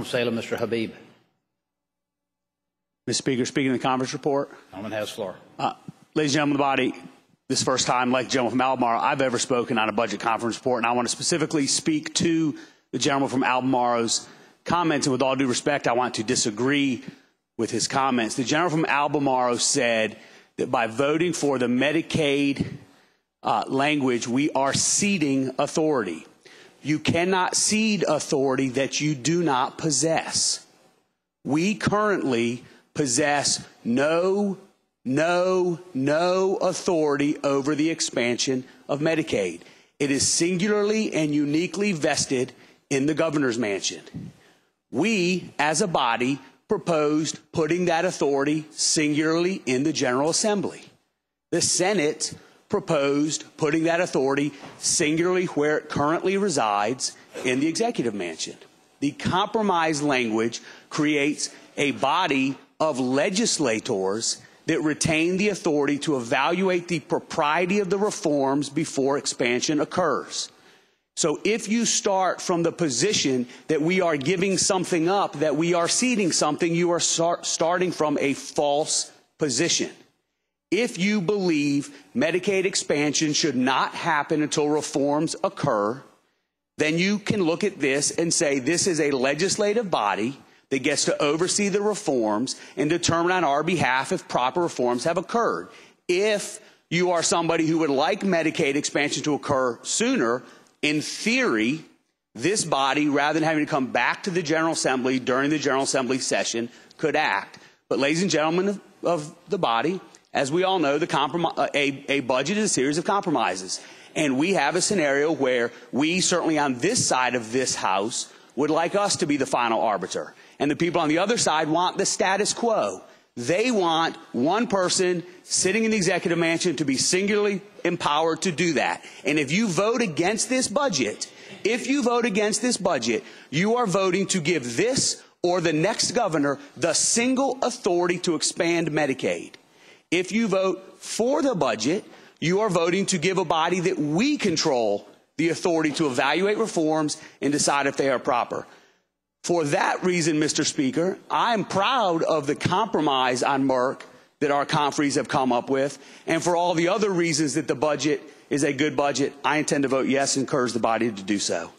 Gentleman from Salem, Mr. Habeeb. Mr. Speaker, speaking of the conference report. Gentleman has the floor. Ladies and gentlemen of the body, this is the first time, like the gentleman from Albemarle, I've ever spoken on a budget conference report, and I want to specifically speak to the gentleman from Albemarle's comments, and with all due respect, I want to disagree with his comments. The gentleman from Albemarle said that by voting for the Medicaid language, we are ceding authority. You cannot cede authority that you do not possess. We currently possess no authority over the expansion of Medicaid. It is singularly and uniquely vested in the governor's mansion. We, as a body, proposed putting that authority singularly in the General Assembly. The Senate proposed putting that authority singularly where it currently resides, in the executive mansion. The compromise language creates a body of legislators that retain the authority to evaluate the propriety of the reforms before expansion occurs. So if you start from the position that we are giving something up, that we are ceding something, you are starting from a false position. If you believe Medicaid expansion should not happen until reforms occur, then you can look at this and say this is a legislative body that gets to oversee the reforms and determine on our behalf if proper reforms have occurred. If you are somebody who would like Medicaid expansion to occur sooner, in theory, this body, rather than having to come back to the General Assembly during the General Assembly session, could act. But ladies and gentlemen of the body, as we all know, a budget is a series of compromises. And we have a scenario where we, certainly on this side of this House, would like us to be the final arbiter. And the people on the other side want the status quo. They want one person sitting in the executive mansion to be singularly empowered to do that. And if you vote against this budget, you are voting to give this or the next governor the single authority to expand Medicaid. If you vote for the budget, you are voting to give a body that we control the authority to evaluate reforms and decide if they are proper. For that reason, Mr. Speaker, I am proud of the compromise on Merck that our conferees have come up with, and for all the other reasons that the budget is a good budget, I intend to vote yes and encourage the body to do so.